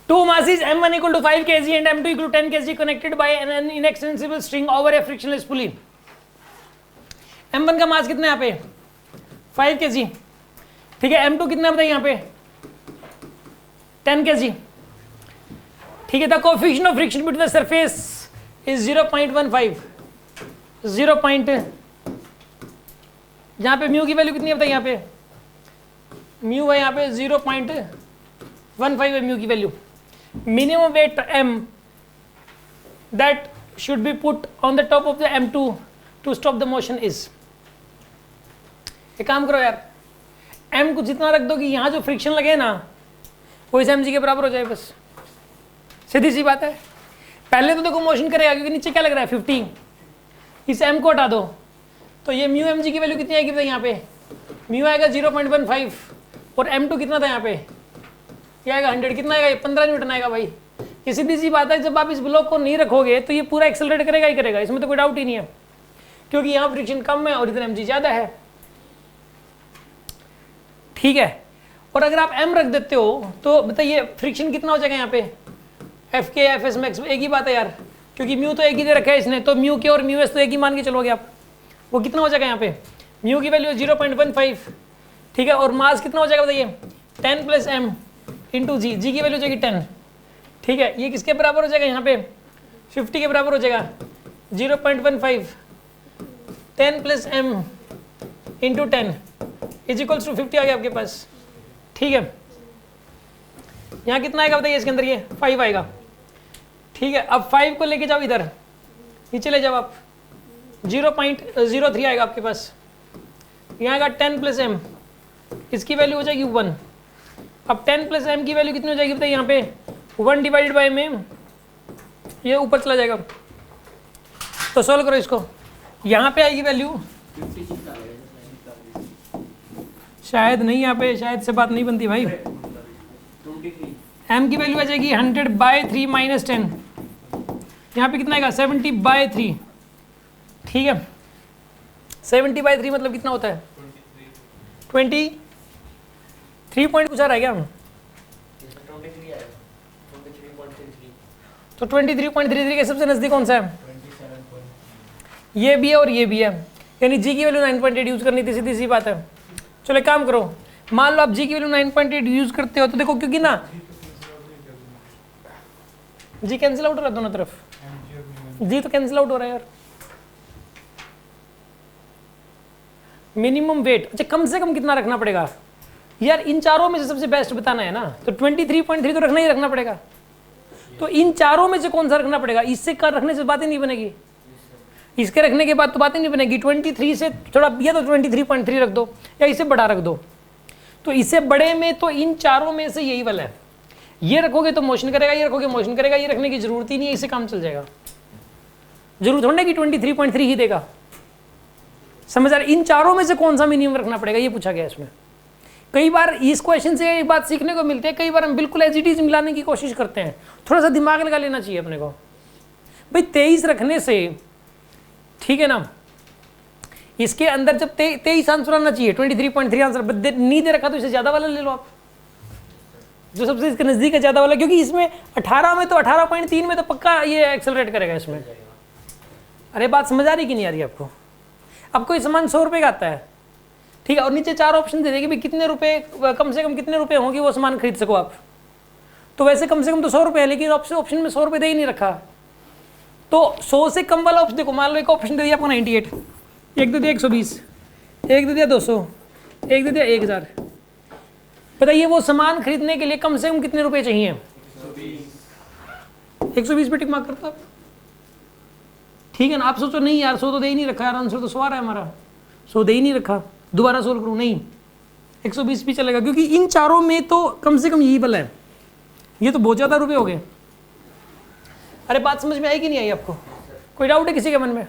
Two masses m1 equal to 5 kg and m2 equal to 10 kg connected by an inextensible string over a frictionless pulley. m1 का मास कितना है यहाँ पे 5 kg, ठीक है। m2 कितना बताइए यहाँ पे 10 kg, ठीक है। The coefficient of friction between the surface is 0.15, 0. यहाँ पे म्यू की वैल्यू कितनी है बताइए, यहाँ पे म्यू है यहाँ पे 0.15 है म्यू की value. Minimum weight m that should be put on the top of the m2 to stop the motion is. एक काम करो यार, m को जितना रख दो कि यहाँ जो फ्रिक्शन लगे ना वो इस mg के बराबर हो जाए, बस सीधी सी बात है। पहले तो देखो मोशन करेगा क्योंकि नीचे क्या लग रहा है 50, इस m को हटा दो तो ये म्यू mg की वैल्यू कितनी आएगी बताइए, यहाँ पे म्यू आएगा 0.15 और m2 कितना था यहाँ पे, ये आएगा 100, कितना आएगा ये 15 न्यूटन आएगा भाई। ये सीधी सी बात है, जब आप इस ब्लॉक को नहीं रखोगे तो ये पूरा एक्सेलरेट करेगा ही करेगा, इसमें तो कोई डाउट ही नहीं है, क्योंकि यहाँ फ्रिक्शन कम है और इधर mg ज़्यादा है, ठीक है। और अगर आप m रख देते हो तो बताइए फ्रिक्शन कितना हो जाएगा यहाँ पे, एफ के एफ एस मैक्स एक ही बात है यार, क्योंकि म्यू तो एक ही दे रखा है इसने, तो म्यू के और म्यू एस तो एक ही मान के चलोगे आप। वो कितना हो जाएगा यहाँ पे, म्यू की वैल्यू 0.15, ठीक है। और मास कितना हो जाएगा बताइए 10 प्लस m इंटू जी, जी की वैल्यू हो जाएगी 10, ठीक है। ये किसके बराबर हो जाएगा यहाँ पे 50 के बराबर हो जाएगा, 0.15 10 plus m into 10 is equals to 50 आ गया आपके पास, ठीक है। यहाँ कितना आएगा बताइए इसके अंदर, ये 5 आएगा, ठीक है। अब 5 को लेके जाओ इधर नीचे ले जाओ आप, 0.03 आएगा आपके पास। यहाँ आएगा 10 प्लस m, इसकी वैल्यू हो जाएगी 1। अब 10 प्लस m की वैल्यू कितनी हो जाएगी बताइए यहाँ पे 1 डिवाइडेड बाई m, ये ऊपर चला जाएगा। तो सॉल्व करो इसको, यहाँ पे आएगी वैल्यू शायद नहीं, यहाँ पे शायद से बात नहीं बनती भाई। m की वैल्यू आ जाएगी 100/3 माइनस 10, यहाँ पे कितना आएगा 70/3, ठीक है। 70/3 मतलब कितना होता है 23 पॉइंट कुछ आ रहा है क्या, तो 23.33 के सबसे नजदीक कौन सा है, ये भी है और ये भी है, यानी g की वैल्यू 9.8 यूज करनी थी, सीधी सी बात है। चलो एक काम करो, मान लो आप g की वैल्यू 9.8 यूज करते हो तो देखो, क्योंकि ना g कैंसिल आउट हो रहा है दोनों तरफ, g तो कैंसिल आउट हो रहा है यार। मिनिमम वेट, अच्छा कम से कम कितना रखना पड़ेगा यार, इन चारों में से सबसे बेस्ट बताना है ना, तो 23.3 तो रखना ही रखना पड़ेगा। तो इन चारों में से कौन सा रखना पड़ेगा, इससे कर रखने से बातें नहीं बनेगी, इसके रखने के बाद तो बातें नहीं बनेगी। 23 से थोड़ा या तो 23.3 रख दो या इसे बड़ा रख दो, तो इससे बड़े में तो इन चारों में से यही वाला है, ये रखोगे तो मोशन करेगा, ये रखोगे मोशन करेगा, ये रखने की जरूरत ही नहीं है, इससे काम चल जाएगा। जरूरत होने की 23.3 ही देगा, समझ आ रहा है। इन चारों में से कौन सा मिनिमम रखना पड़ेगा ये पूछा गया इसमें। कई बार इस क्वेश्चन से एक बात सीखने को मिलती है, कई बार हम बिल्कुल एज इट इज मिलाने की कोशिश करते हैं, थोड़ा सा दिमाग लगा लेना चाहिए अपने को भाई। 23 रखने से, ठीक है ना, इसके अंदर जब 23 आंसर आना चाहिए, 23.3 आंसर नहीं दे रखा तो इसे ज्यादा वाला ले लो आप, जो सबसे इसके नजदीक है ज्यादा वाला, क्योंकि इसमें 18 में तो 18.3 में तो पक्का ये एक्सेलरेट करेगा इसमें। अरे बात समझ आ रही कि नहीं आ रही आपको। अब कोई सामान 100 रुपये का आता है, ठीक है, और नीचे 4 ऑप्शन दे देगी भाई कितने रुपए, कम से कम कितने रुपए होंगे वो सामान खरीद सको आप। तो वैसे कम से कम तो 100 रुपये है, लेकिन ऑप्शन में 100 रुपये दे ही नहीं रखा, तो 100 से कम वाला ऑप्शन देखो, मान लो एक ऑप्शन दे दिया आपको 98, एक दे दिया 120, एक दे दिया 200, एक दे दिया 1000। बताइए वो सामान खरीदने के लिए कम से कम कितने रुपए चाहिए, 120 पे टिक मार्क करता, ठीक है ना। आप सोचो नहीं यार 100 तो दे ही नहीं रखा यार, आंसर तो 100 आ रहा है हमारा, 100 दे ही नहीं रखा, दोबारा सोल्व करूँ, नहीं 120 भी चलेगा, क्योंकि इन चारों में तो कम से कम यही वाला है, ये तो बहुत ज़्यादा रुपए हो गए। अरे बात समझ में आई कि नहीं आई आपको, कोई डाउट है किसी के मन में।